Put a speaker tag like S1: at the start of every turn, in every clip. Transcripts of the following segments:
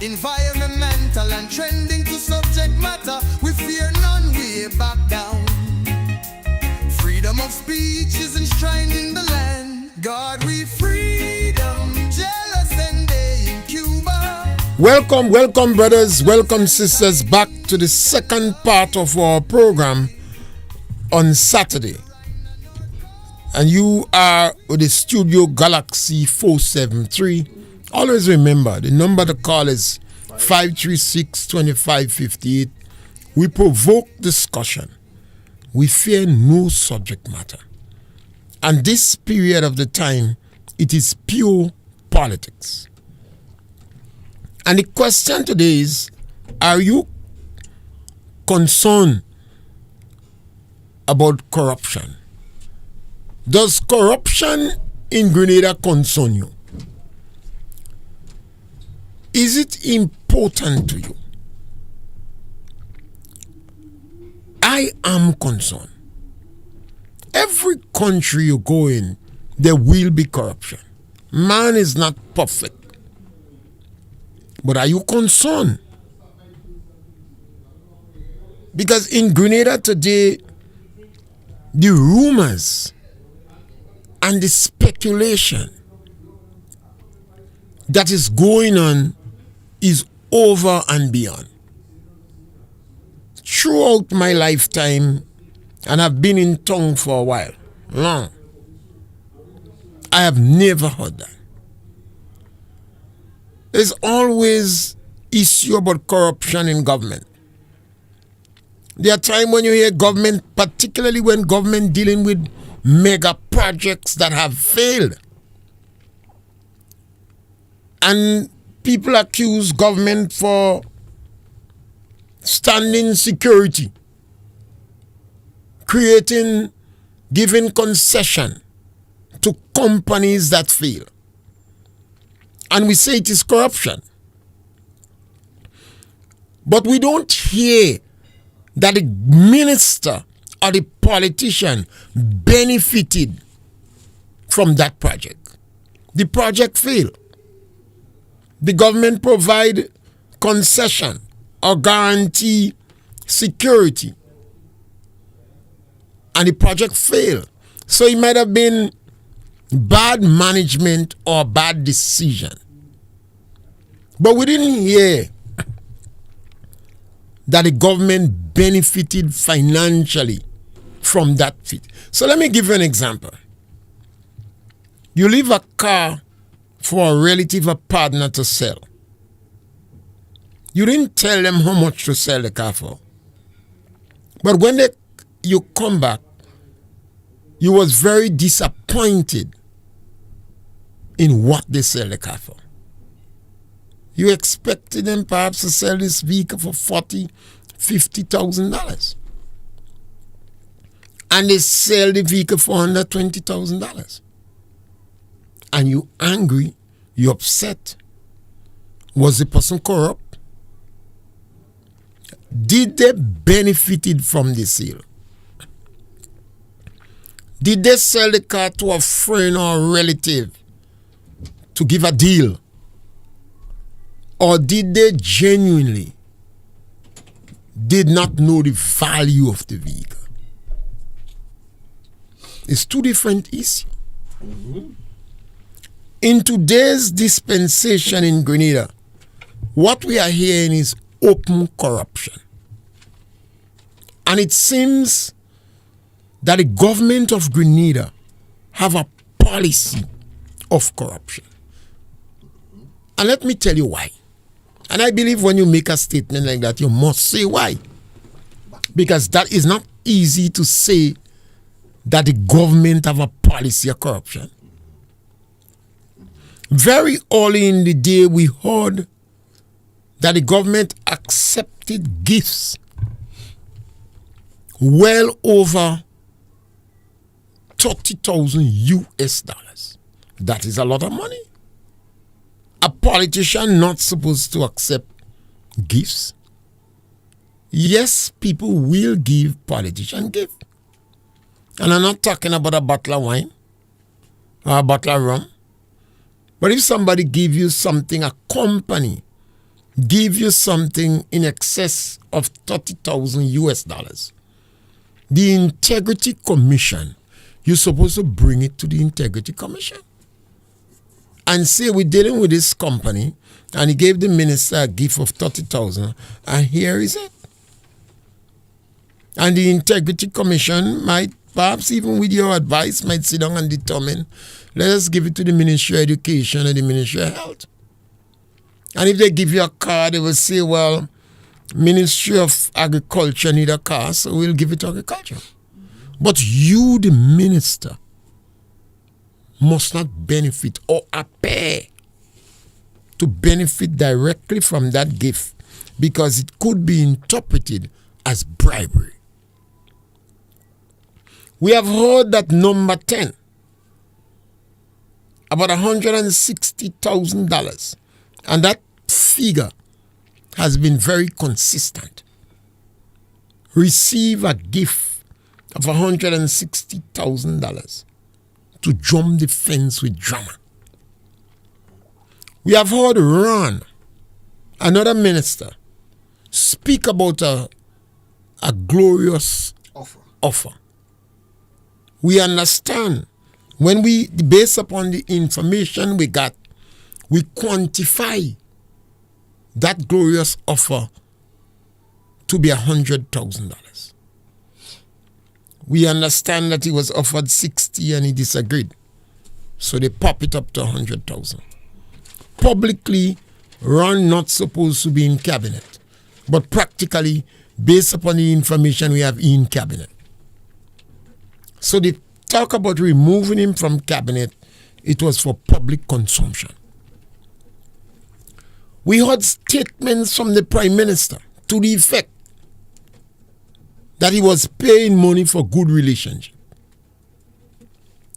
S1: Environmental and trending to subject matter. We fear none, we back down. Freedom of speech is enshrined in the land. God, we freedom, jealous and they in Cuba.
S2: Welcome, brothers, welcome, sisters, back to the second part of our program on Saturday. And you are with the Studio Galaxy 473. Always remember, the number to call is 536-2558. We provoke discussion. We fear no subject matter. And this period of the time, it is pure politics. And the question today is, are you concerned about corruption? Does corruption in Grenada concern you? Is it important to you? I am concerned. Every country you go in, there will be corruption. Man is not perfect. But are you concerned? Because in Grenada today, the rumors and the speculation that is going on is over and beyond. Throughout my lifetime, and I've been in town for a while, long, I have never heard that. There's always issue about corruption in government. There are times when you hear government, particularly when government dealing with mega projects that have failed. And people accuse government for standing security, giving concession to companies that fail. And we say it is corruption. But we don't hear that the minister or the politician benefited from that project. The project failed. The government provide concession or guarantee security, and the project failed. So it might have been bad management or bad decision. But we didn't hear that the government benefited financially from that fit. So let me give you an example. You leave a car for a relative or partner to sell. You didn't tell them how much to sell the car for. But when you come back, you was very disappointed in what they sell the car for. You expected them perhaps to sell this vehicle for $40,000, $50,000. And they sell the vehicle for $120,000. And you angry, you upset. Was the person corrupt? Did they benefited from the sale? Did they sell the car to a friend or a relative to give a deal? Or did they genuinely did not know the value of the vehicle? It's two different issues. Mm-hmm. In today's dispensation in Grenada, what we are hearing is open corruption. And it seems that the government of Grenada have a policy of corruption. And let me tell you why. And I believe when you make a statement like that, you must say why. Because that is not easy to say that the government have a policy of corruption. Very early in the day, we heard that the government accepted gifts well over $30,000. That is a lot of money. A politician not supposed to accept gifts. Yes, people will give politician gifts. And I'm not talking about a bottle of wine or a bottle of rum. But if somebody give you something, a company give you something in excess of $30,000, the Integrity Commission, you're supposed to bring it to the Integrity Commission and say, we're dealing with this company, and he gave the minister a gift of 30,000, and here is it. And the Integrity Commission might, perhaps even with your advice, might sit down and determine, let us give it to the Ministry of Education and the Ministry of Health. And if they give you a car, they will say, well, Ministry of Agriculture need a car, so we'll give it to agriculture. But you, the minister, must not benefit or appear to benefit directly from that gift, because it could be interpreted as bribery. We have heard that number 10, about $160,000, and that figure has been very consistent. Receive a gift of $160,000 to jump the fence with drama. We have heard Ron, another minister, speak about a glorious offer. We understand when we, based upon the information we got, we quantify that glorious offer to be $100,000. We understand that he was offered 60 and he disagreed. So they pop it up to 100,000. Publicly, Ron not supposed to be in cabinet, but practically, based upon the information we have in cabinet. So they talk about removing him from cabinet. It was for public consumption. We heard statements from the Prime Minister to the effect that he was paying money for good relationship.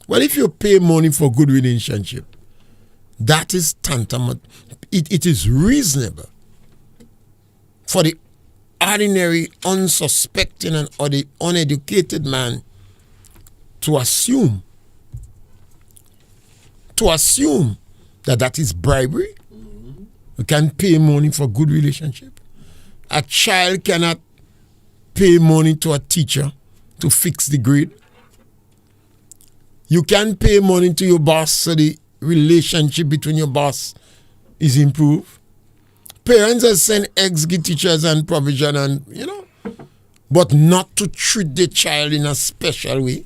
S2: Well, if you pay money for good relationship, that is tantamount. It is reasonable for the ordinary, unsuspecting, or the uneducated man to assume that that is bribery. You can pay money for good relationship. A child cannot pay money to a teacher to fix the grade. You can pay money to your boss so the relationship between your boss is improved. Parents have sent extra teachers and provision and, but not to treat the child in a special way.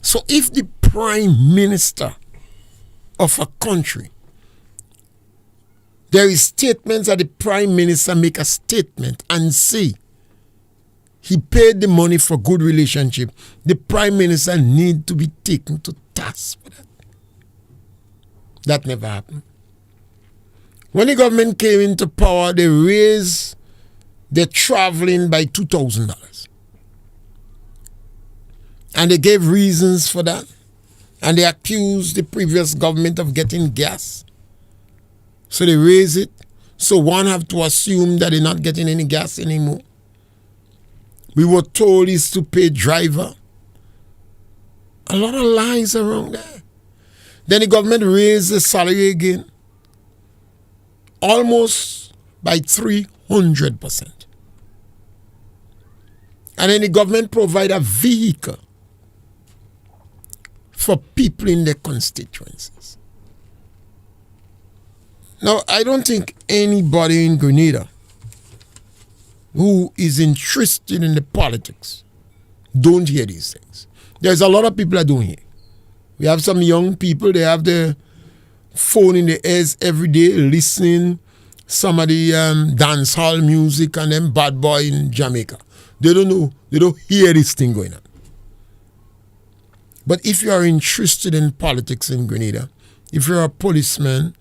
S2: So if the Prime Minister of a country, there is statements that the Prime Minister make a statement and say he paid the money for good relationship, the Prime Minister need to be taken to task for that. That never happened. When the government came into power, they raised the traveling by $2,000. And they gave reasons for that. And they accused the previous government of getting gas. So they raised it. So one have to assume that they're not getting any gas anymore. We were told is to pay driver. A lot of lies around there. Then the government raised the salary again. Almost by 300%. And then the government provide a vehicle for people in their constituencies. Now, I don't think anybody in Grenada who is interested in the politics don't hear these things. There's a lot of people that don't hear. We have some young people, they have the phone in their ears every day listening some of the dance hall music and them bad boy in Jamaica. They don't know, they don't hear this thing going on. But if you are interested in politics in Grenada, if you're a policeman,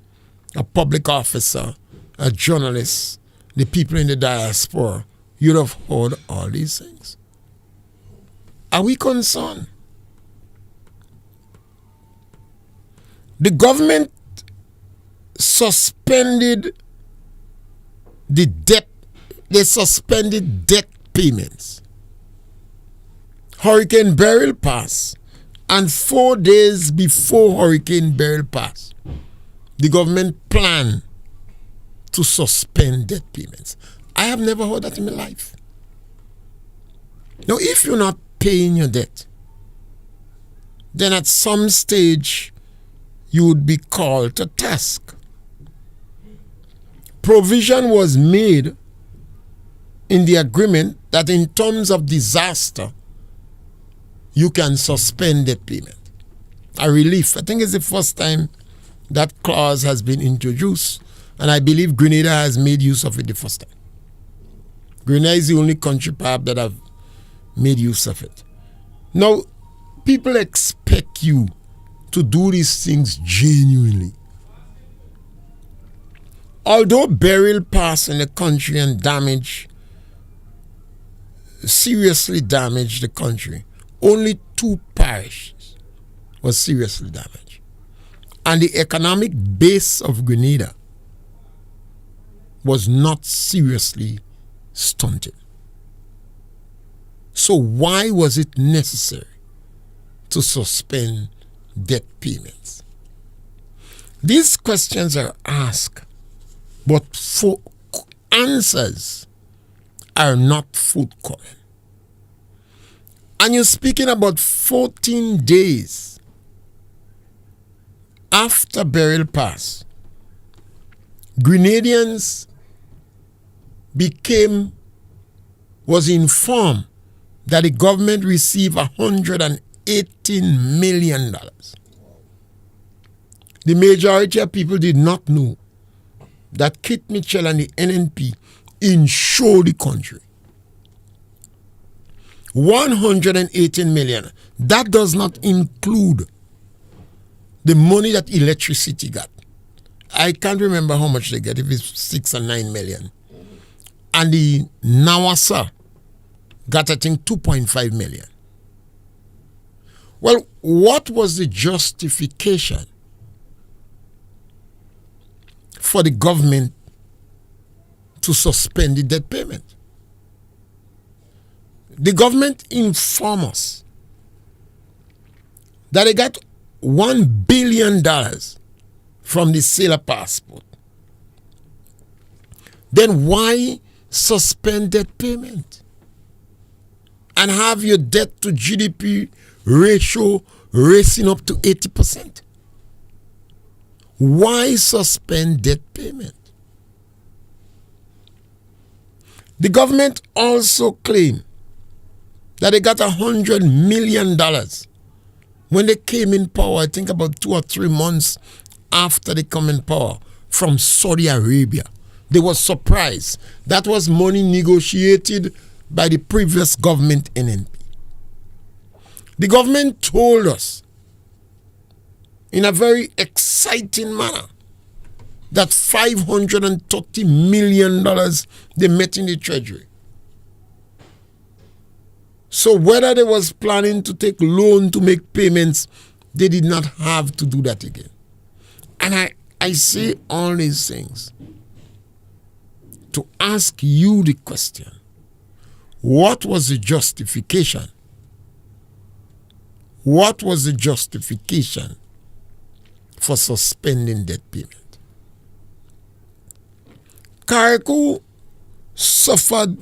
S2: a public officer, a journalist, the people in the diaspora, you'd have heard all these things. Are we concerned? The government suspended the debt. They suspended debt payments. Hurricane Beryl passed, and 4 days before Hurricane Beryl passed, the government planned to suspend debt payments. I have never heard that in my life. Now, if you're not paying your debt, then at some stage you would be called to task. Provision was made in the agreement that in terms of disaster, you can suspend debt payment. A relief. I think it's the first time that clause has been introduced, and I believe Grenada has made use of it the first time. Grenada is the only country perhaps that have made use of it. Now, people expect you to do these things genuinely. Although burial passed in the country and seriously damaged the country, only 2 parishes was seriously damaged. And the economic base of Grenada was not seriously stunted. So why was it necessary to suspend debt payments? These questions are asked, but answers are not forthcoming. And you're speaking about 14 days after burial pass, Grenadians was informed that the government received $118 million. The majority of people did not know that Kit Mitchell and the NNP insured the country. 118 million. That does not include the money that electricity got. I can't remember how much they get, if it's 6 or 9 million. And the Nawasa got, I think, 2.5 million. Well, what was the justification for the government to suspend the debt payment? The government informed us that they got $1 billion from the sale of passport. Then why suspend debt payment and have your debt to GDP ratio racing up to 80%? Why suspend debt payment? The government also claimed that they got $100 million when they came in power, I think about 2 or 3 months after they come in power, from Saudi Arabia. They were surprised. That was money negotiated by the previous government NNP. The government told us in a very exciting manner that $530 million they met in the treasury. So whether they was planning to take loan to make payments, they did not have to do that again. And I say all these things to ask you the question: what was the justification? What was the justification for suspending debt payment? Carriacou suffered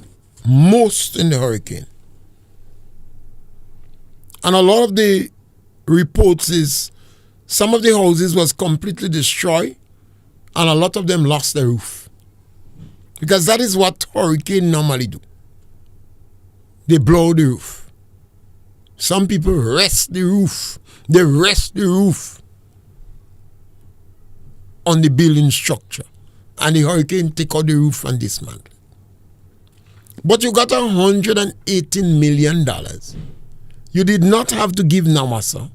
S2: most in the hurricane. And a lot of the reports is some of the houses was completely destroyed and a lot of them lost their roof. Because that is what hurricanes normally do. They blow the roof. Some people rest the roof. They rest the roof on the building structure. And the hurricane take out the roof and dismantle it. But you got $118 million. You did not have to give Namasa.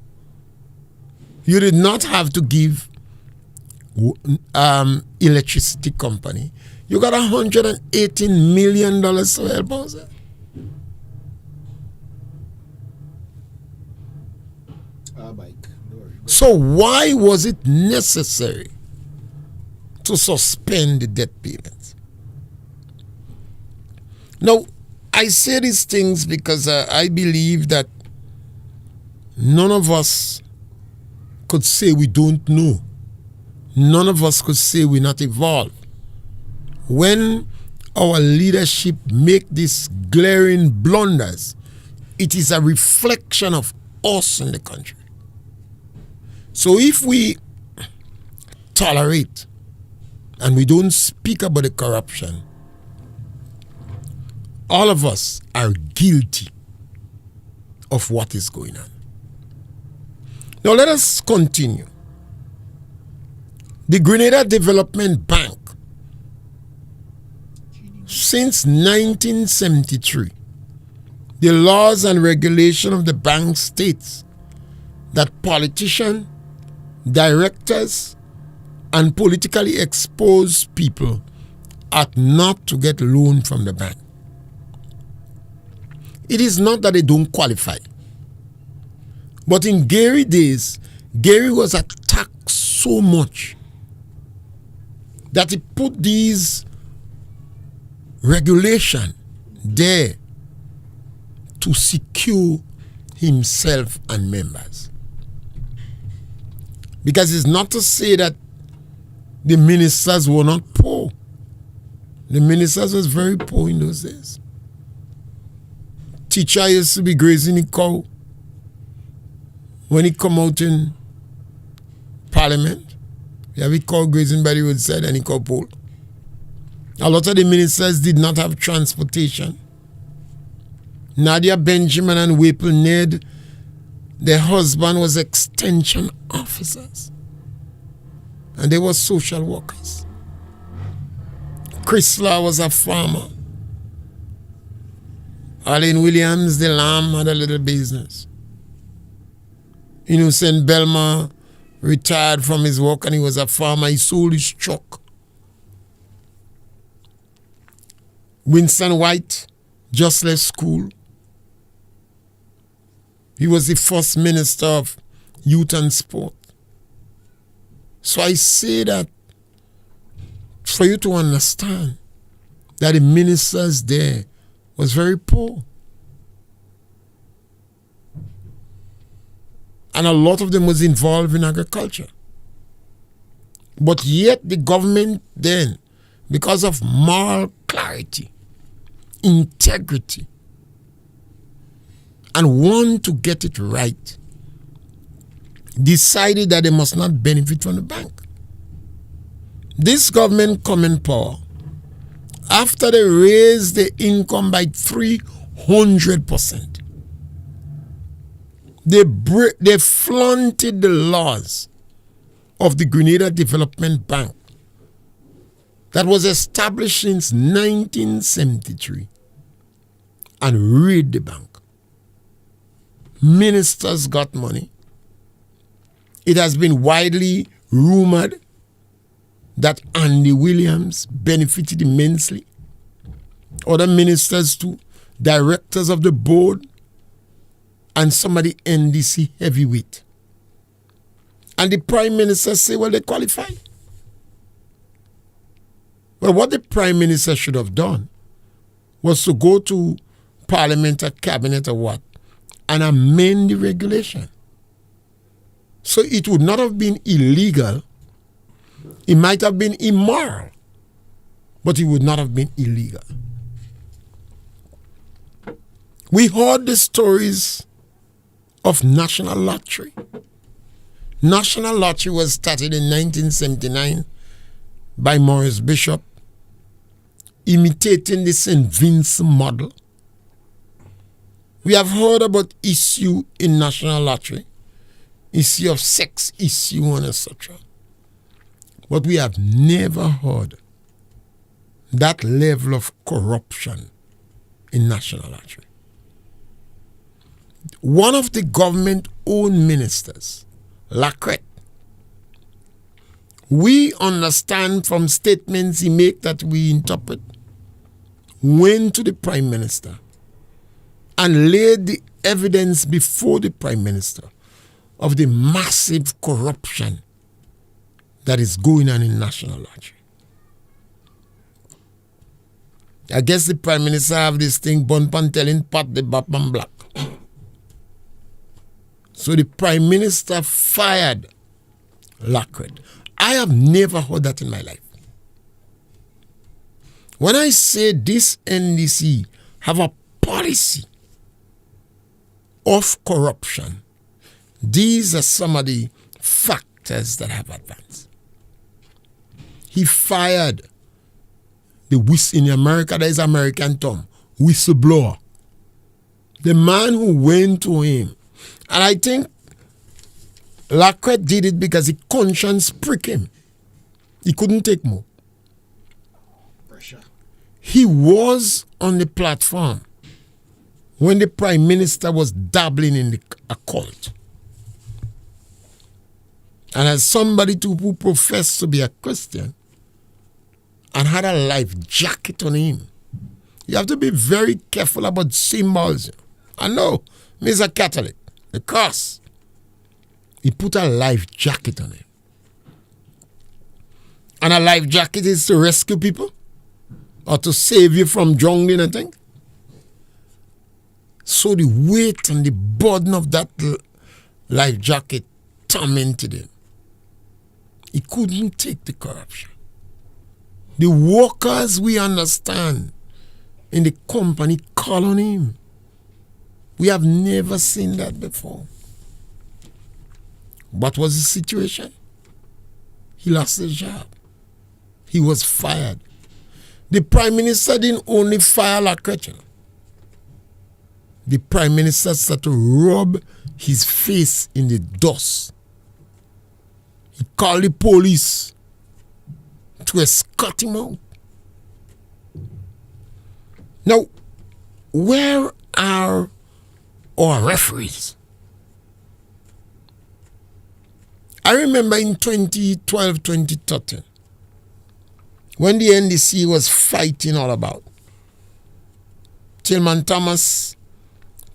S2: You did not have to give electricity company. You got $118 million to help us. So why was it necessary to suspend the debt payments? Now, I say these things because I believe that none of us could say we don't know. None of us could say we're not evolved. when our leadership make these glaring blunders, it is a reflection of us in the country. So if we tolerate and we don't speak about the corruption, all of us are guilty of what is going on. Now let us continue. The Grenada Development Bank, since 1973, the laws and regulation of the bank states that politicians, directors, and politically exposed people ought not to get loan from the bank. It is not that they don't qualify. But in Gary days, Gary was attacked so much that he put these regulations there to secure himself and members. Because it's not to say that the ministers were not poor. The ministers was very poor in those days. Teacher used to be grazing a cow when he come out in Parliament. You have a cow grazing by the roadside and a cow pole. A lot of the ministers did not have transportation. Nadia Benjamin and Whipple Ned, their husband was extension officers. And they were social workers. Chrysler was a farmer. Arlene Williams, the lamb, had a little business. Innocent Belma retired from his work and he was a farmer. He sold his truck. Winston White just left school. He was the first minister of youth and sport. So I say that for you to understand that the ministers there was very poor. And a lot of them was involved in agriculture. But yet the government then, because of moral clarity, integrity, and want to get it right, decided that they must not benefit from the bank. This government come in power after they raised the income by 300%. They flaunted the laws of the Grenada Development Bank that was established since 1973 and raided the bank. Ministers got money. It has been widely rumored that Andy Williams benefited immensely. Other ministers too, directors of the board, and some of the NDC heavyweight. And the prime minister say, well, they qualify. Well, what the prime minister should have done was to go to parliament or cabinet or what and amend the regulation. So it would not have been illegal. It might have been immoral, but it would not have been illegal. We heard the stories of National Lottery. National Lottery was started in 1979 by Maurice Bishop, imitating the St. Vincent model. We have heard about issue in National Lottery, issue of sex issue and etc. But we have never heard that level of corruption in National Lottery. One of the government-owned ministers, Lacrette, we understand from statements he made that we interpret, went to the Prime Minister and laid the evidence before the Prime Minister of the massive corruption that is going on in National Lottery. I guess the Prime Minister have this thing, Bonpan telling Pat the Batman Black. So the Prime Minister fired Lacrette. I have never heard that in my life. When I say this NDC have a policy of corruption, these are some of the factors that have advanced. He fired in America, there is American term, whistleblower. The man who went to him. And I think Lacquette did it because his conscience pricked him. He couldn't take more.
S3: Pressure.
S2: He was on the platform when the Prime Minister was dabbling in the occult. And as somebody who professed to be a Christian and had a life jacket on him, you have to be very careful about symbols. I know, he's a Catholic, the cross. He put a life jacket on him. And a life jacket is to rescue people or to save you from drowning, I think. So the weight and the burden of that life jacket tormented him. He couldn't take the corruption. The workers, we understand, in the company call on him. We have never seen that before. What was the situation? He lost his job. He was fired. The Prime Minister didn't only fire Lacquette. The Prime Minister started to rub his face in the dust. He called the police to escort him out. Now, where are our referees? I remember in 2012, 2013, when the NDC was fighting all about, Tillman Thomas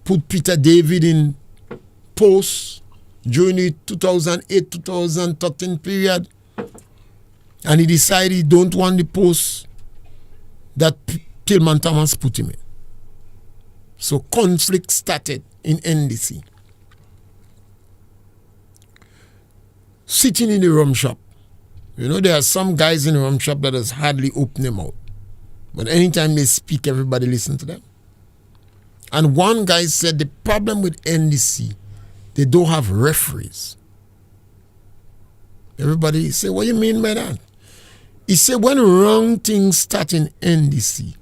S2: put Peter David in post during the 2008-2013 period, and he decided he don't want the post that Tillman Thomas put him in. So conflict started in NDC. Sitting in the rum shop. You know, there are some guys in the rum shop that has hardly opened their mouth. But anytime they speak, everybody listen to them. And one guy said the problem with NDC, they don't have referees. Everybody say, what do you mean by that? He said when wrong things start in NDC,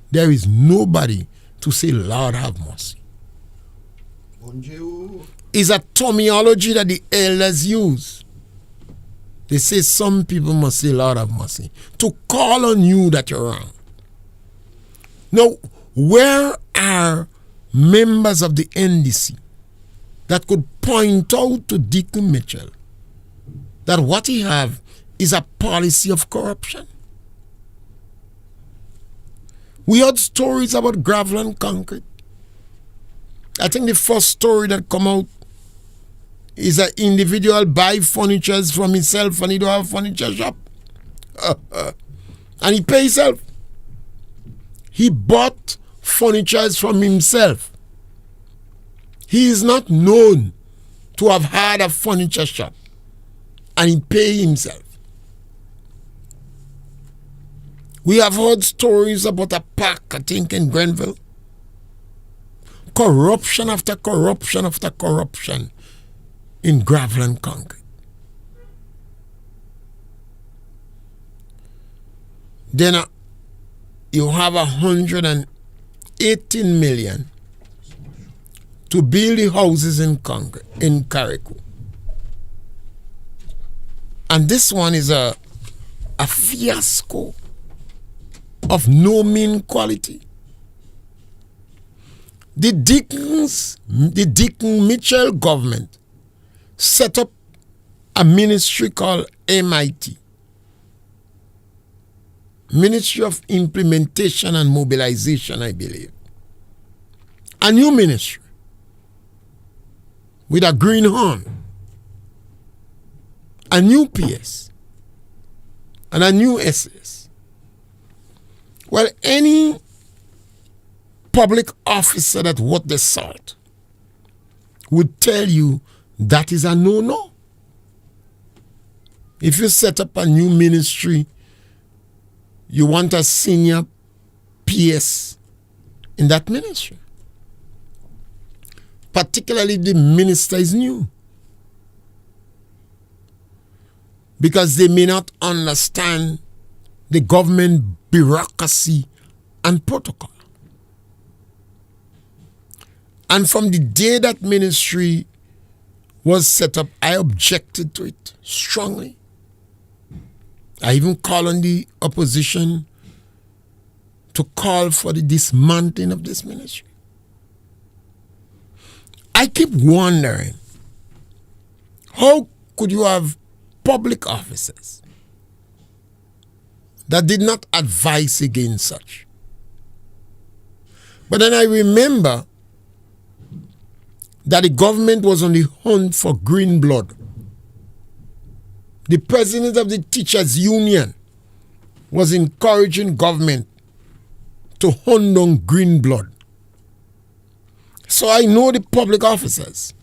S2: there is nobody to say, Lord have mercy.
S3: Bonjour.
S2: It's a terminology that the elders use. They say some people must say, Lord have mercy, to call on you that you're wrong. Now, where are members of the NDC that could point out to Deacon Mitchell that what he have is a policy of corruption? We heard stories about gravel and concrete. I think the first story that come out is an individual buy furniture from himself and he don't have a furniture shop. And he pay himself. He bought furniture from himself. He is not known to have had a furniture shop. And he pay himself. We have heard stories about a park, I think, in Grenville. Corruption after corruption after corruption in gravel and concrete. Then you have 118 million to build the houses in concrete in Carriacou. And this one is a fiasco of no mean quality. The Deacon Mitchell government set up a ministry called MIT, Ministry of Implementation and Mobilization, I believe. A new ministry with a green horn, a new PS, and a new SS. Well, any public officer that worth the salt would tell you that is a no-no. If you set up a new ministry, you want a senior PS in that ministry. Particularly if the minister is new. Because they may not understand the government bureaucracy and protocol. And from the day that ministry was set up, I objected to it strongly. I even called on the opposition to call for the dismantling of this ministry. I keep wondering, how could you have public officers that did not advise against such? But then I remember that the government was on the hunt for green blood. The president of the teachers union was encouraging government to hunt down green blood. So I know the public officers.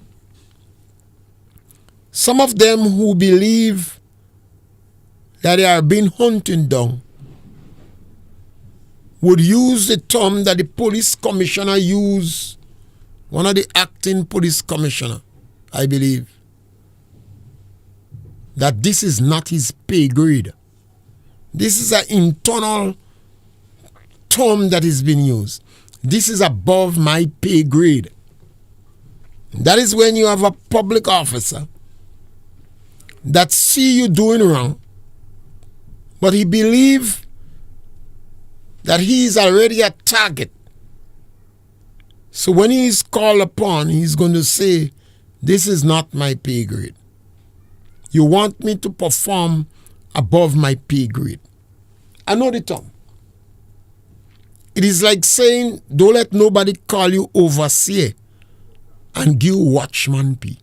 S2: Some of them who believe that they are being hunted down would use the term that the police commissioner used, one of the acting police commissioner, I believe, that this is not his pay grade. This is an internal term that is being used. This is above my pay grade. That is when you have a public officer that see you doing wrong, but he believes that he is already a target. So when he is called upon, he's going to say, this is not my pay grade. You want me to perform above my pay grade. I know the term. It is like saying, don't let nobody call you overseer and give watchman pay.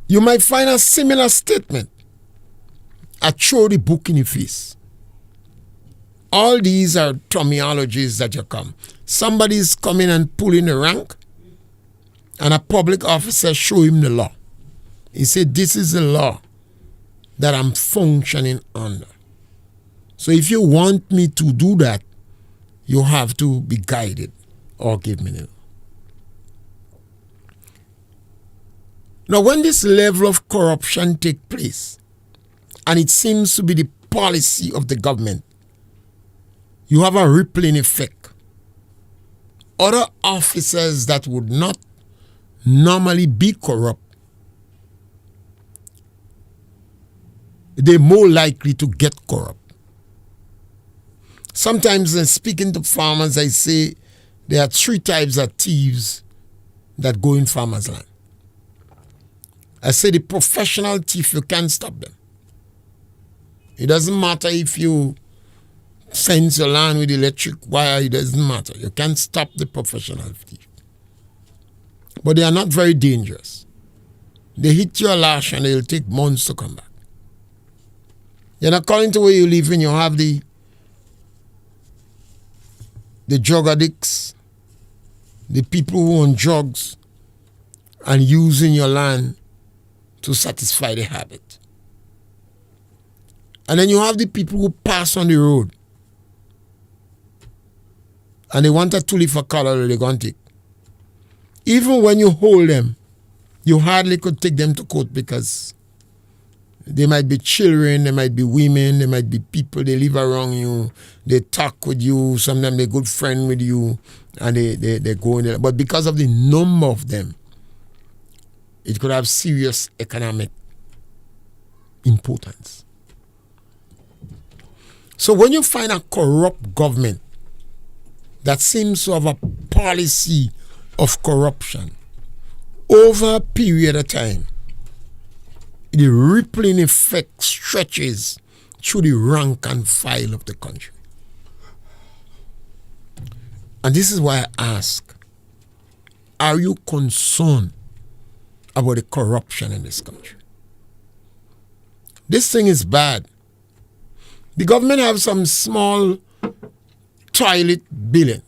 S2: You might find a similar statement. I throw the book in your face. All these are terminologies that you come. Somebody is coming and pulling the rank, and a public officer show him the law. He said, this is the law that I'm functioning under. So if you want me to do that, you have to be guided or give me the law. Now, when this level of corruption takes place, and it seems to be the policy of the government, you have a rippling effect. Other officers that would not normally be corrupt, they're more likely to get corrupt. Sometimes when speaking to farmers, I say there are 3 types of thieves that go in farmers' land. I say the professional thief, you can't stop them. It doesn't matter if you fence your land with electric wire, it doesn't matter. You can't stop the professional thief. But they are not very dangerous. They hit your lash and they'll take months to come back. Then according to where you live in, you have the drug addicts, the people who own drugs and using your land to satisfy the habit. And then you have the people who pass on the road and they want a tulip for color, they're going to take. Even when you hold them, you hardly could take them to court because they might be children, they might be women, they might be people, they live around you, they talk with you, sometimes they're good friend with you, and they go in there. But because of the number of them, it could have serious economic importance. So when you find a corrupt government that seems to have a policy of corruption over a period of time, the rippling effect stretches through the rank and file of the country. And this is why I ask, are you concerned about the corruption in this country? This thing is bad. The government have some small toilet billing.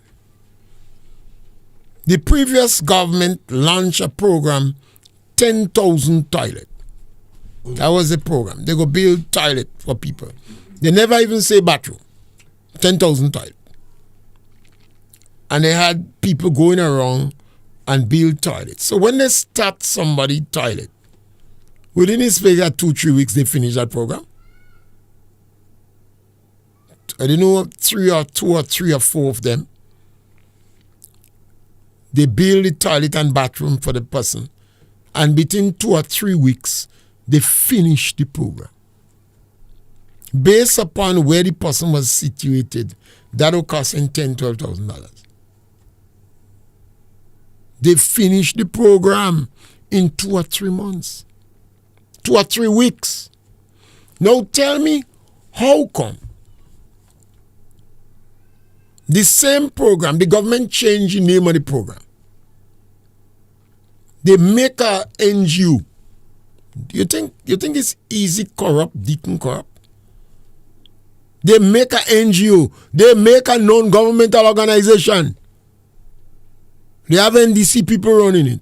S2: The previous government launched a program, 10,000 toilets. That was the program. They go build toilet for people. They never even say bathroom. 10,000 toilet. And they had people going around and build toilets. So when they start somebody toilet, within the space of 2-3 weeks, they finish that program. I don't know, 2 or 3 or 4 of them. They build the toilet and bathroom for the person. And between 2 or 3 weeks, they finish the program. Based upon where the person was situated, that will cost them $10,000, $12,000. They finish the program in 2 or 3 months. 2 or 3 weeks. Now tell me, how come the same program, the government changed the name of the program. They make a NGO. Do you think it's easy corrupt, deacon corrupt? They make a NGO. They make a non-governmental organization. They have NDC people running it.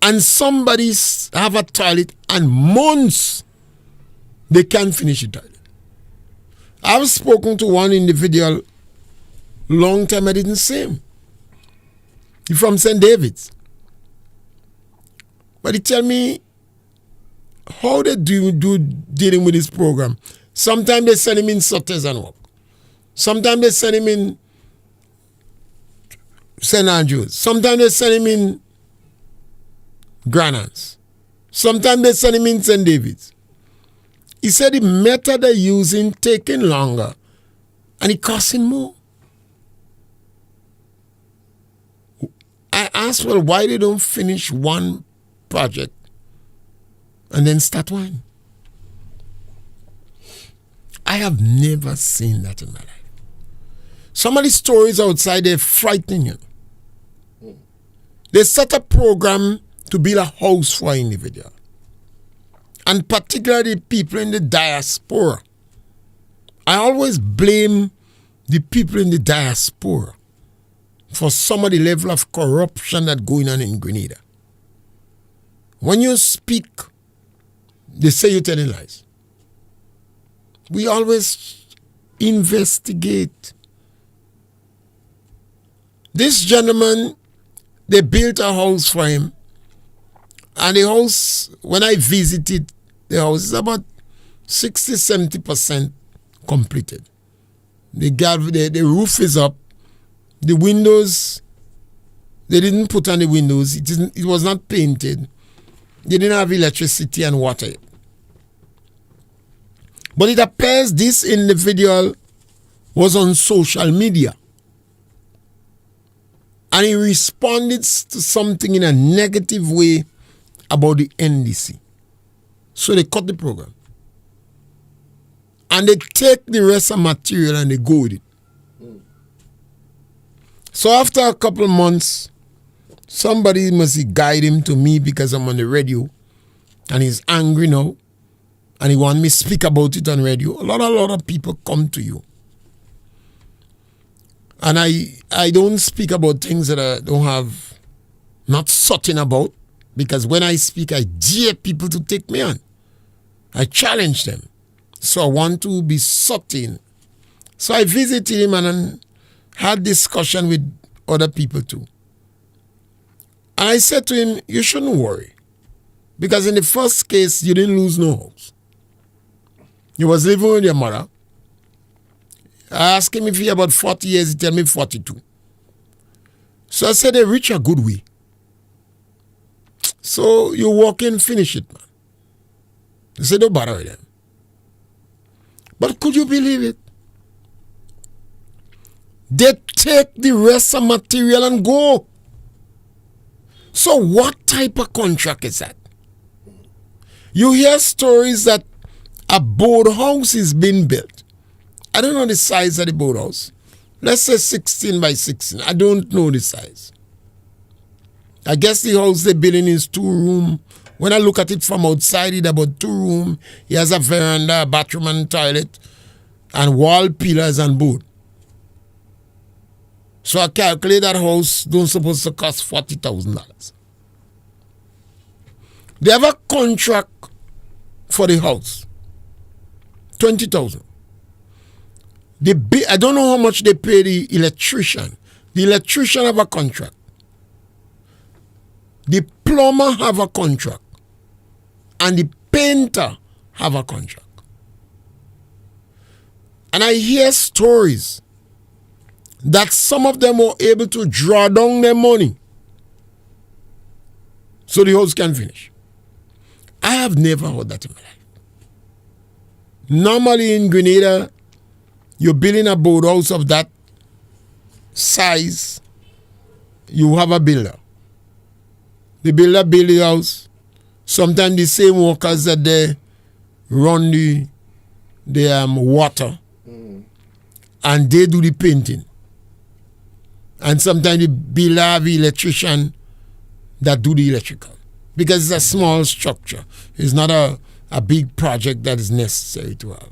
S2: And somebody have a toilet and months they can't finish the toilet. I've spoken to one individual long time, I didn't see him. He's from St. David's. But he tell me how they do dealing with this program. Sometimes they send him in Sotters and work. Sometimes they send him in St. Andrews. Sometimes they send him in Grenada. Sometimes they send him in St. David's. He said the method they're using taking longer and it costing more. I asked, well, why they don't finish one project and then start one? I have never seen that in my life. Some of the stories outside, they're frightening you. They set a program to build a house for an individual. And particularly people in the diaspora. I always blame the people in the diaspora for some of the level of corruption that's going on in Grenada. When you speak, they say you're telling lies. We always investigate. This gentleman, they built a house for him. And the house, when I visited the house, is about 60-70% completed. The roof is up. The windows, they didn't put on the windows. It was not painted. They didn't have electricity and water. But it appears this individual was on social media. And he responded to something in a negative way about the NDC. So they cut the program. And they take the rest of material and they go with it. So after a couple of months, somebody must guide him to me because I'm on the radio. And he's angry now. And he wants me to speak about it on radio. A lot of people come to you. And I don't speak about things that I don't have, not certain about. Because when I speak, I dare people to take me on. I challenge them. So I want to be certain. So I visited him and had discussion with other people too. And I said to him, you shouldn't worry. Because in the first case, you didn't lose no house. You was living with your mother. I asked him if he had about 40 years. He told me 42. So I said, they reach a good way. So you walk in, finish it, man. He said, don't bother with them. But could you believe it? They take the rest of material and go. So what type of contract is that? You hear stories that a boathouse is being built. I don't know the size of the boathouse. Let's say 16 by 16. I don't know the size. I guess the house they're building is 2 room. When I look at it from outside, it's about 2 room. He has a veranda, a bathroom and toilet, and wall pillars and board. So I calculate that house don't supposed to cost $40,000. They have a contract for the house. 20,000. I don't know how much they pay the electrician. The electrician have a contract. The plumber have a contract. And the painter have a contract. And I hear stories that some of them were able to draw down their money so the house can finish. I have never heard that in my life. Normally in Grenada, you're building a boathouse of that size, you have a builder. The builder build the house. Sometimes the same workers that they run the water and they do the painting. And sometimes the builder have the electrician that do the electrical. Because it's a small structure. It's not a big project that is necessary to have.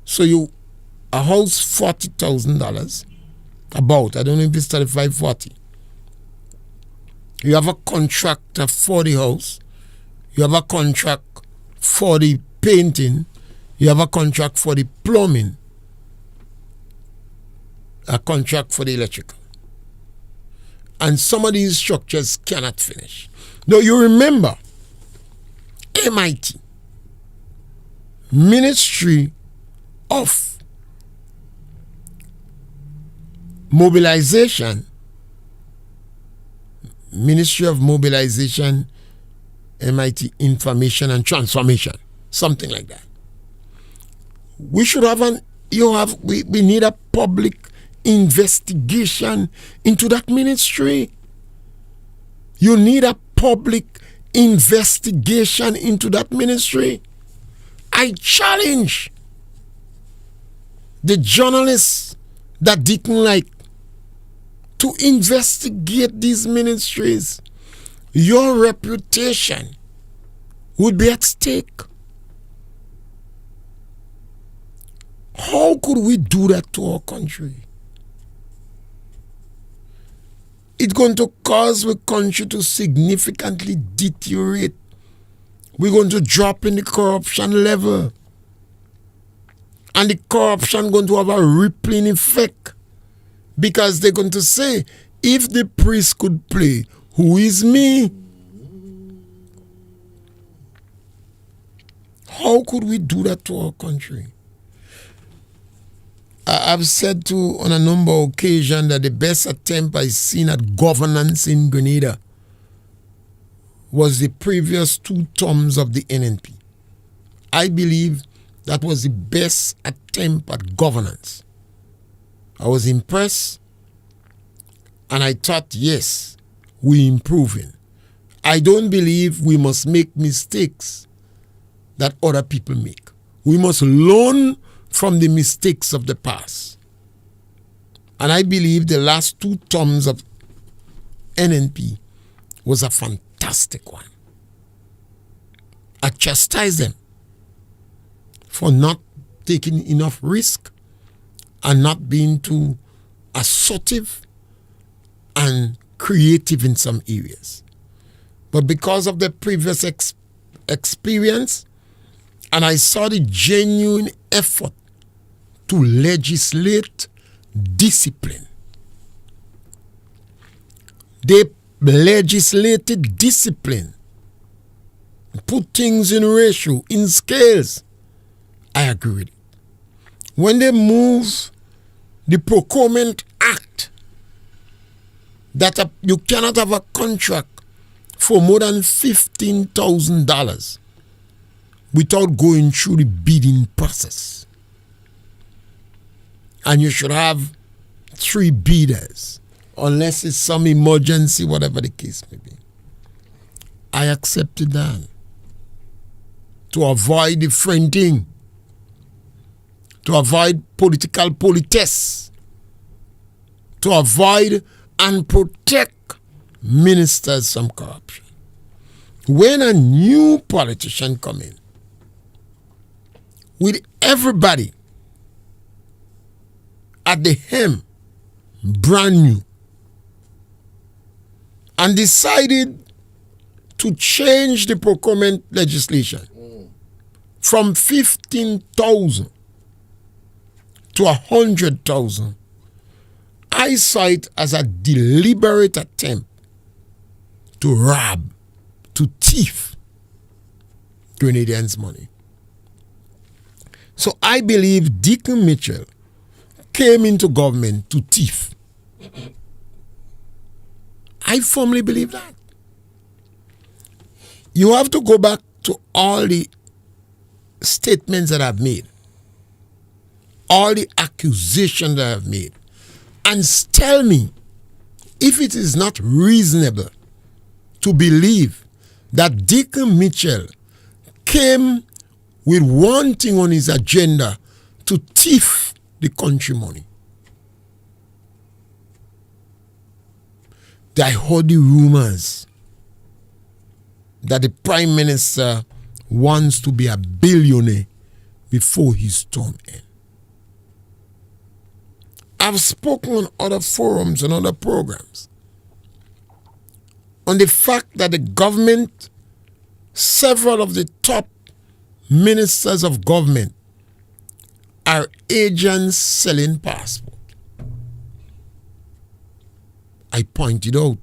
S2: So a house $40,000, about, I don't know if it's 35, 40. You have a contractor for the house. You have a contract for the painting. You have a contract for the plumbing. A contract for the electrical. And some of these structures cannot finish. Now you remember, MIT, Ministry of Mobilization, MIT Information and Transformation, something like that. We should have we need a public investigation into that ministry. You need a public investigation into that ministry. I challenge the journalists that didn't like to investigate these ministries. Your reputation would be at stake. How could we do that to our country? It's going to cause the country to significantly deteriorate. We're going to drop in the corruption level. And the corruption going to have a rippling effect. Because they're going to say, if the priest could play, who is me? How could we do that to our country? I've said on a number of occasions that the best attempt I've seen at governance in Grenada was the previous 2 terms of the NNP. I believe that was the best attempt at governance. I was impressed and I thought, yes, we're improving. I don't believe we must make mistakes that other people make. We must learn from the mistakes of the past. And I believe the last 2 terms of NNP was a fantastic one. I chastise them for not taking enough risk and not being too assertive and creative in some areas. But because of the previous experience, and I saw the genuine effort to legislate discipline. They legislated discipline, put things in ratio, in scales. I agree with it. When they move the Procurement Act, that you cannot have a contract for more than $15,000 without going through the bidding process. And you should have 3 bidders, unless it's some emergency, whatever the case may be. I accepted that to avoid the fronting, to avoid political politesse, to avoid and protect ministers from corruption. When a new politician come in, with everybody at the hem, brand new, and decided to change the procurement legislation from 15,000 to 100,000, I saw it as a deliberate attempt to rob, to thief Grenadians' money. So I believe Deacon Mitchell came into government to thief. I firmly believe that. You have to go back to all the statements that I've made, all the accusations that I've made, and tell me if it is not reasonable to believe that Deacon Mitchell came with one thing on his agenda: to thief the country money. I heard the rumors that the Prime Minister wants to be a billionaire before his term ends. I've spoken on other forums and other programs on the fact that the government, several of the top ministers of government, are agents selling passports. I pointed out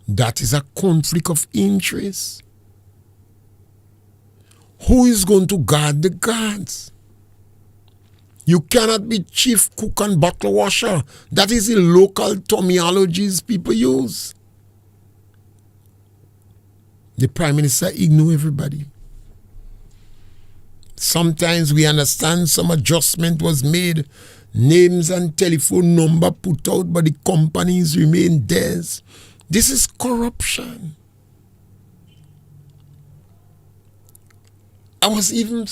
S2: that is a conflict of interest. Who is going to guard the guards? You cannot be chief cook and bottle washer. That is the local terminologies people use. The Prime Minister ignores everybody. Sometimes we understand some adjustment was made, names and telephone number put out, but the companies remain theirs. This is corruption. I was even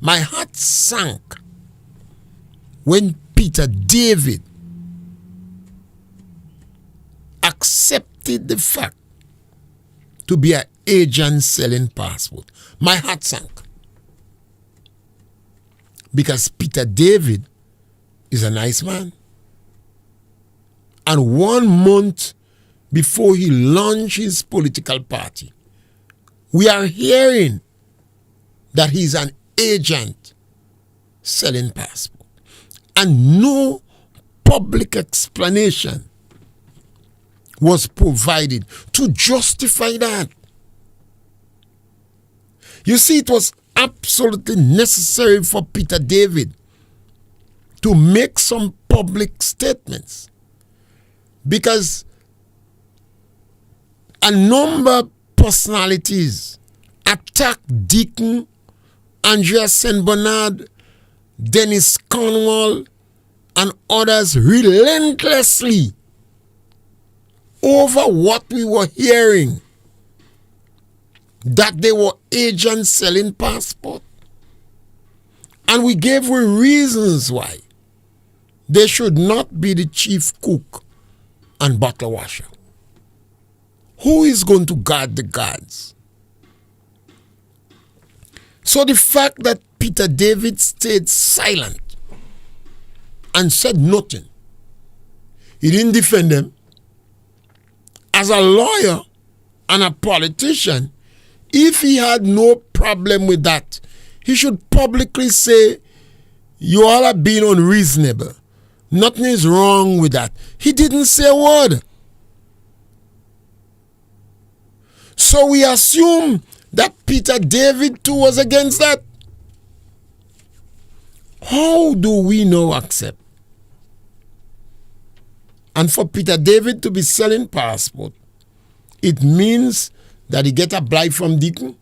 S2: my heart sank when Peter David accepted the fact to be an agent selling passport. My heart sank. Because Peter David is a nice man. And 1 month before he launched his political party, we are hearing that he's an agent selling passport. And no public explanation was provided to justify that. You see, it was absolutely necessary for Peter David to make some public statements, because a number of personalities attacked Deacon, Andrea St. Bernard, Dennis Cornwall, and others relentlessly over what we were hearing, that they were agents selling passport. And we gave reasons why they should not be the chief cook and bottle washer. Who is going to guard the guards? So the fact that Peter David stayed silent and said nothing, he didn't defend them. As a lawyer and a politician, if he had no problem with that, he should publicly say, you all are being unreasonable. Nothing is wrong with that. He didn't say a word. So we assume that Peter David too was against that. How do we now accept? And for Peter David to be selling passport, it means that he get a bribe from Deacon?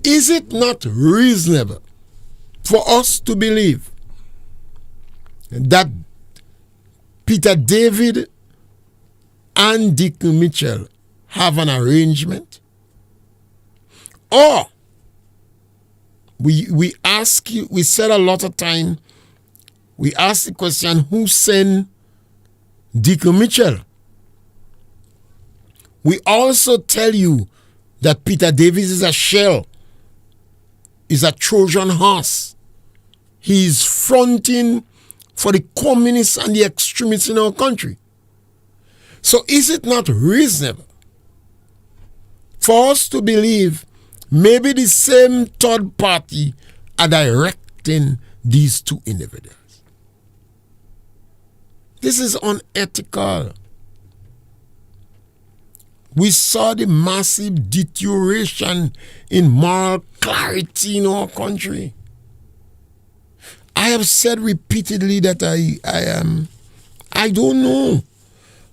S2: Is it not reasonable for us to believe that Peter David and Deacon Mitchell have an arrangement? Or we ask you, we said a lot of time, we ask the question, who sent Deacon Mitchell? We also tell you that Peter Davis is a shell, is a Trojan horse. He is fronting for the communists and the extremists in our country. So is it not reasonable for us to believe maybe the same third party are directing these two individuals? This is unethical. We saw the massive deterioration in moral clarity in our country. I have said repeatedly that I don't know.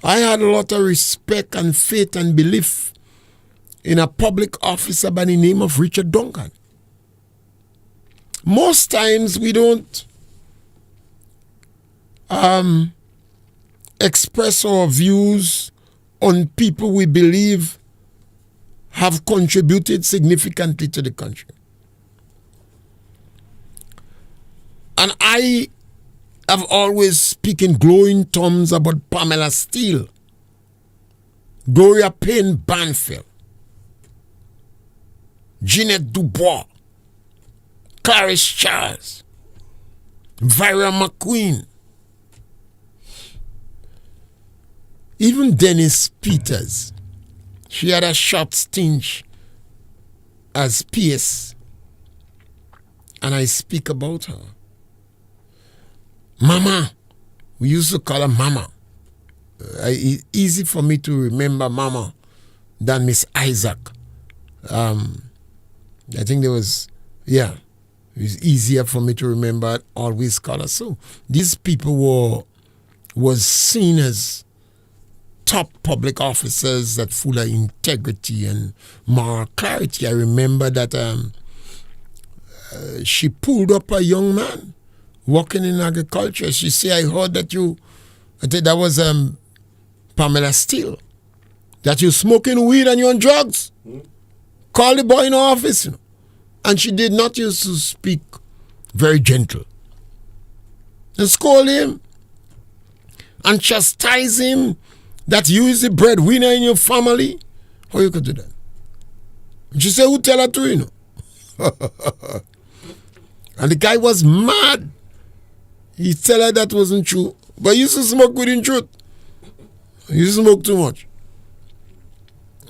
S2: I had a lot of respect and faith and belief in a public officer by the name of Richard Duncan. Most times we don't express our views on people we believe have contributed significantly to the country. And I have always speaking glowing terms about Pamela Steele, Gloria Payne Banfield, Jeanette Dubois, Clarice Charles, Vira McQueen, even Dennis Peters. She had a short stint as PS, and I speak about her. Mama, we used to call her Mama. It's easy for me to remember Mama than Miss Isaac. I think there was, it was easier for me to remember, always call her so. These people was seen as top public officers that full of integrity and moral clarity. I remember that she pulled up a young man working in agriculture. She said, I heard that I think that was Pamela Steele, that you smoking weed and you on drugs. Call the boy in the office. And she did not used to speak very gentle. And scold him and chastise him that you is the breadwinner in your family. How you could do that? She said, who tell her to, And the guy was mad. He tell her that wasn't true. But he used to smoke within truth. He used to smoke too much.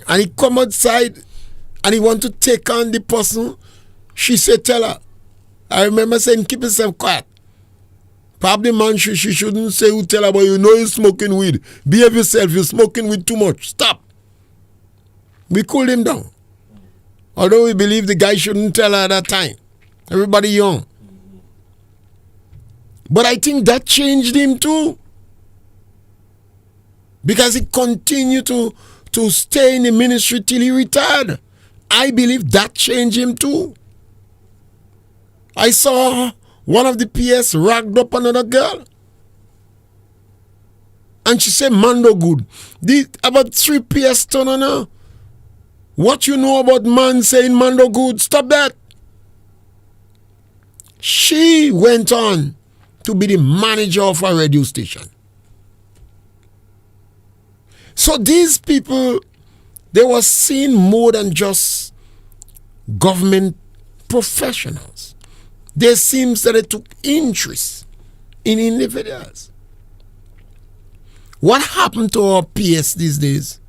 S2: And he come outside and he want to take on the person. She said, tell her. I remember saying, keep yourself quiet. Probably man, she shouldn't say who tell her, but you know you're smoking weed. Behave yourself, you're smoking weed too much. Stop. We cooled him down. Although we believe the guy shouldn't tell her at that time. Everybody young. But I think that changed him too. Because he continued to stay in the ministry till he retired. I believe that changed him too. I saw one of the PS ragged up another girl. And she said, man no good. About 3 PS turn on her. What you know about man saying man no good? Stop that. She went on to be the manager of a radio station. So these people, they were seen more than just government professionals. There seems that they took interest in individuals. What happened to our PS these days?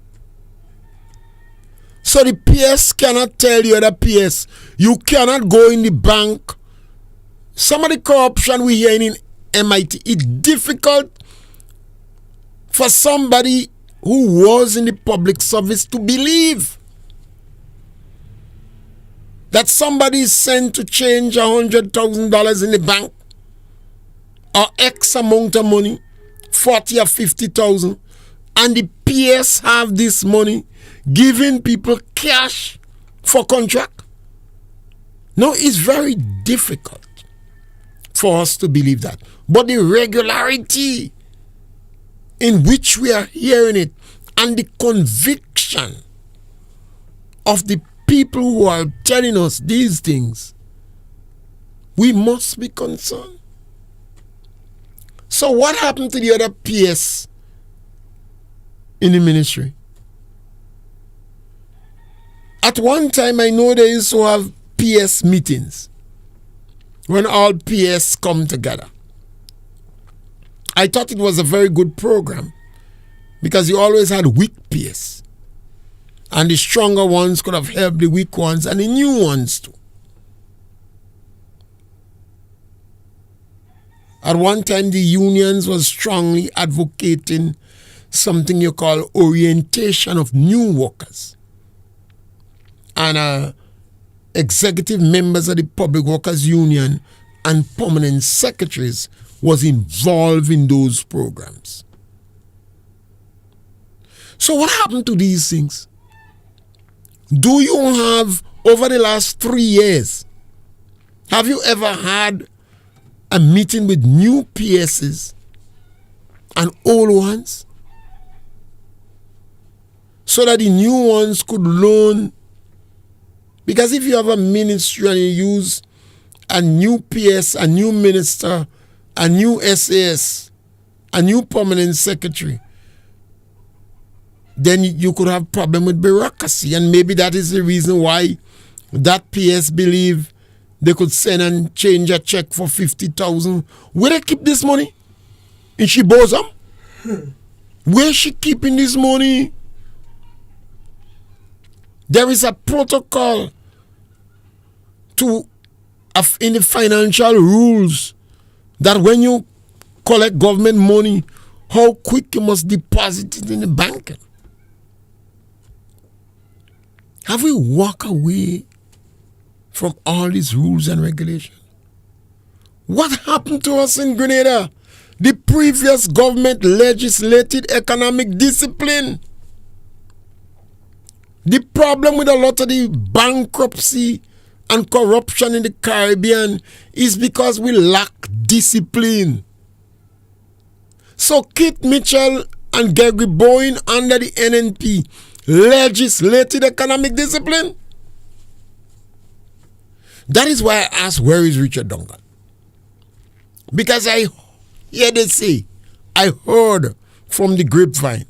S2: So the PS cannot tell you the PS, you cannot go in the bank. Some of the corruption we hear in MIT, it's difficult for somebody who was in the public service to believe that somebody is sent to change $100,000 in the bank or X amount of money, 40 or 50,000, and the PS have this money giving people cash for contract. No, it's very difficult for us to believe that. But the regularity in which we are hearing it and the conviction of the people who are telling us these things, we must be concerned. So what happened to the other PS in the ministry? At one time, I know they used to have PS meetings when all PS come together. I thought it was a very good program because you always had weak peers. And the stronger ones could have helped the weak ones and the new ones too. At one time, the unions was strongly advocating something you call orientation of new workers. And executive members of the Public Workers Union and permanent secretaries was involved in those programs. So what happened to these things? Do you have, over the last 3 years, have you ever had a meeting with new PSs and old ones, so that the new ones could learn? Because if you have a ministry and you use a new PS, a new minister, a new SAS, a new permanent secretary, then you could have problem with bureaucracy. And maybe that is the reason why that PS believe they could send and change a check for 50,000. Where they keep this money? In she bosom? Where she keeping this money? There is a protocol in the financial rules that when you collect government money, how quick you must deposit it in the bank. Have we walked away from all these rules and regulations? What happened to us in Grenada? The previous government legislated economic discipline. The problem with a lot of the bankruptcy and corruption in the Caribbean is because we lack discipline. So Kit Mitchell and Gregory Bowen under the NNP legislated economic discipline. That is why I asked, where is Richard Duncan? Because I heard from the grapevine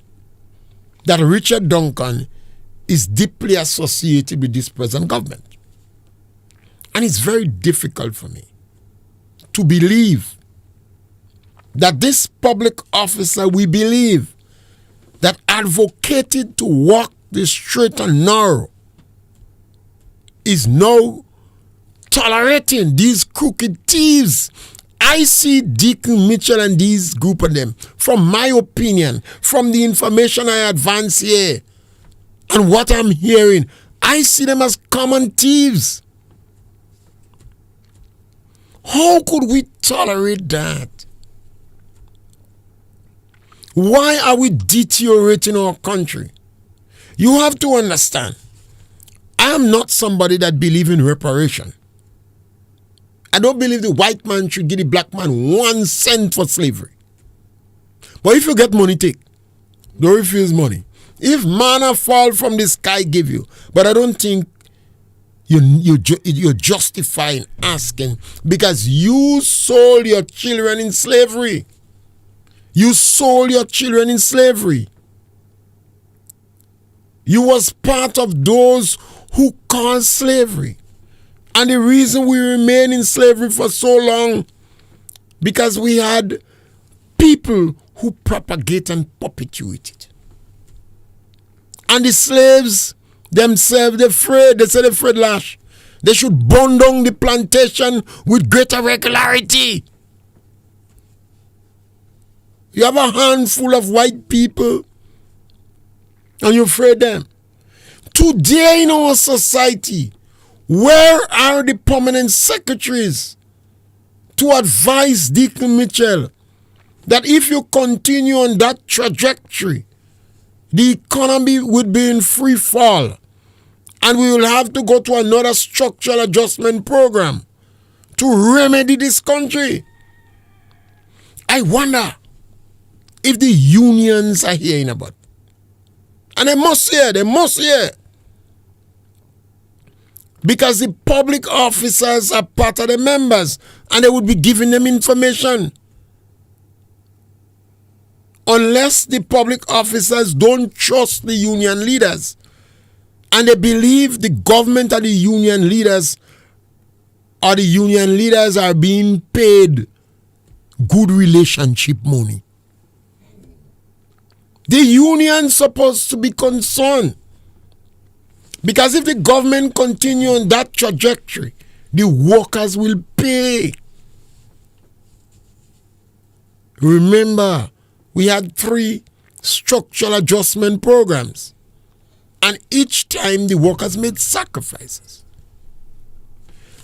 S2: that Richard Duncan is deeply associated with this present government. And it's very difficult for me to believe that this public officer, we believe, that advocated to walk the straight and narrow, is now tolerating these crooked thieves. I see Deacon Mitchell and these group of them, from my opinion, from the information I advance here, and what I'm hearing, I see them as common thieves. How could we tolerate that? Why are we deteriorating our country? You have to understand, I am not somebody that believes in reparation. I don't believe the white man should give the black man 1 cent for slavery. But if you get money, take. Don't refuse money. If manna fall from the sky, give you. But I don't think you're justifying asking, because you sold your children in slavery. You sold your children in slavery. You was part of those who caused slavery. And the reason we remain in slavery for so long, because we had people who propagate and perpetuate it. And the slaves themselves, they said they afraid lash. They should burn down the plantation with greater regularity. You have a handful of white people and you afraid them. Today in our society, where are the permanent secretaries to advise Deacon Mitchell that if you continue on that trajectory, the economy would be in free fall and we will have to go to another structural adjustment program to remedy this country? I wonder if the unions are hearing about. And they must hear. Because the public officers are part of the members and they would be giving them information. Unless the public officers don't trust the union leaders and they believe the government and the union leaders are being paid good relationship money. The union supposed to be concerned. Because if the government continue on that trajectory, the workers will pay. Remember, we had 3 structural adjustment programs. And each time the workers made sacrifices.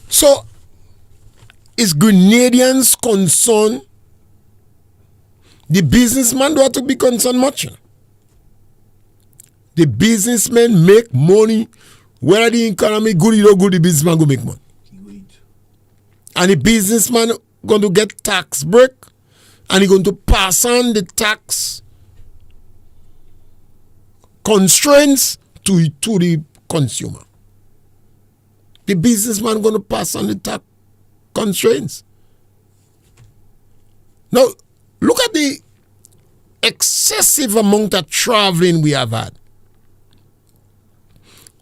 S2: So, is Grenadians concerned? The businessman don't have to be concerned much. The businessmen make money. Whether the economy good or good, the businessman go make money. And the businessman going to get tax break. And he going to pass on the tax constraints to the consumer. The businessman going to pass on the tax constraints. Now, look at the excessive amount of traveling we have had.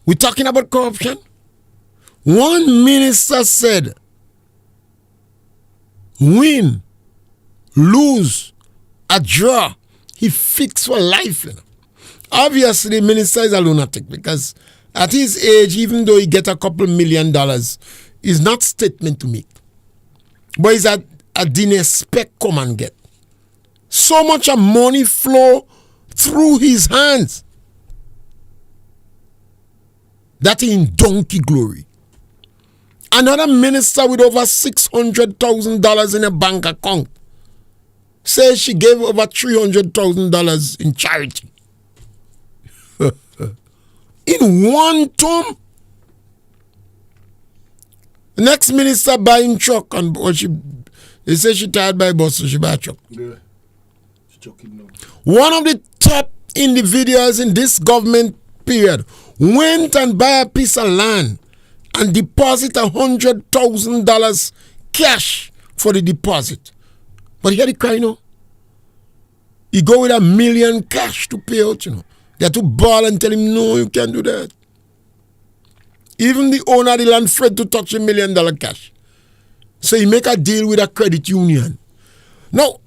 S2: We're talking about corruption. One minister said, win, lose, a draw, he fixed for life. You know. Obviously, the minister is a lunatic because at his age, even though he get a couple $1 million, is not statement to make. But he's a didn't expect come and get. So much of money flow through his hands that he in donkey glory. Another minister with over $600,000 in a bank account says she gave over $300,000 in charity. In one term. The next minister buying truck and they say she tired by bus, so she buy a truck.
S3: Yeah.
S2: One of the top individuals in this government period went and buy a piece of land and deposit $100,000 cash for the deposit. But here the cry, he go with $1 million cash to pay out, They have to ball and tell him, no, you can't do that. Even the owner of the land afraid to touch $1 million cash. So he make a deal with a credit union. Now,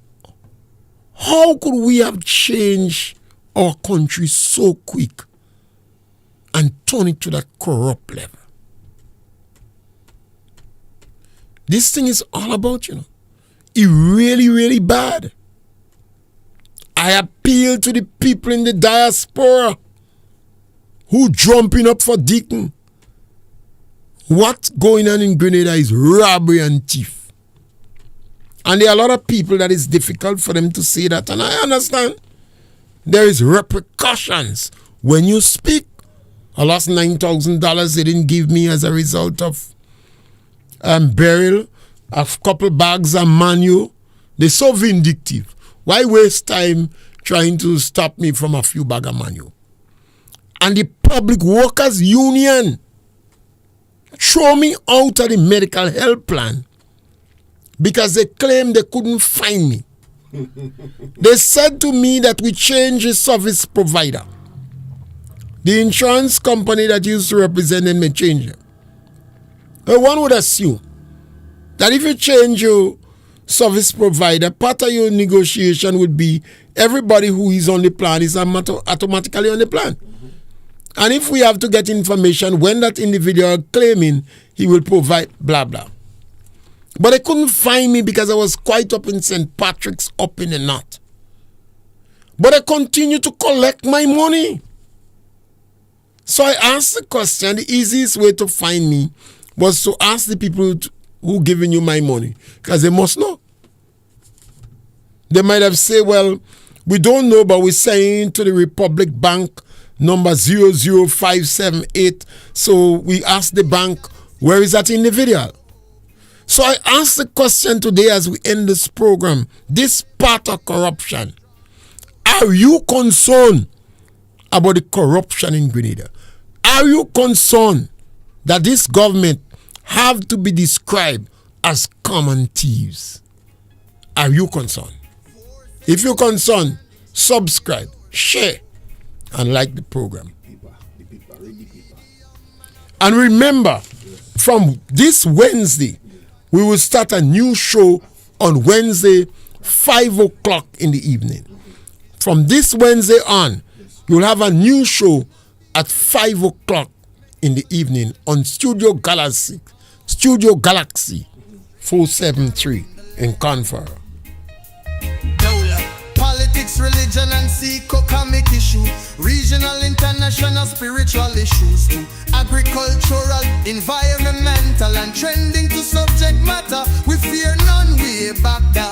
S2: how could we have changed our country so quick and turn it to that corrupt level? This thing is all about, It really, really bad. I appeal to the people in the diaspora who jumping up for Deacon. What's going on in Grenada is robbery and thief. And there are a lot of people that it's difficult for them to say that. And I understand. There is repercussions. When you speak, I lost $9,000 they didn't give me as a result of burial, a couple bags of manual. They're so vindictive. Why waste time trying to stop me from a few bags of manual? And the Public Workers Union throw me out of the medical health plan because they claimed they couldn't find me. They said to me that we changed the service provider. The insurance company that used to represent them may change them. But one would assume that if you change your service provider, part of your negotiation would be everybody who is on the plan is automatically on the plan. And if we have to get information when that individual claiming, he will provide blah, blah. But they couldn't find me because I was quite up in St. Patrick's up in the north. But I continue to collect my money. So I asked the question, the easiest way to find me was to ask the people who giving you my money. Because they must know. They might have said, well, we don't know, but we're saying to the Republic Bank number 00578. So we asked the bank, where is that individual? So I asked the question today as we end this program, this part of corruption. Are you concerned about the corruption in Grenada? Are you concerned that this government have to be described as common thieves? Are you concerned? If you're concerned, subscribe, share, and like the program. And remember, from this Wednesday, we will start a new show on Wednesday, 5 o'clock in the evening. from this Wednesday on, you'll have a new show at 5 o'clock in the evening on Studio Galaxy 473 in Confer.
S1: Politics, religion, and economic issue, regional, international, spiritual issues too, agricultural, environmental, and trending to subject matter. We fear none, we back down.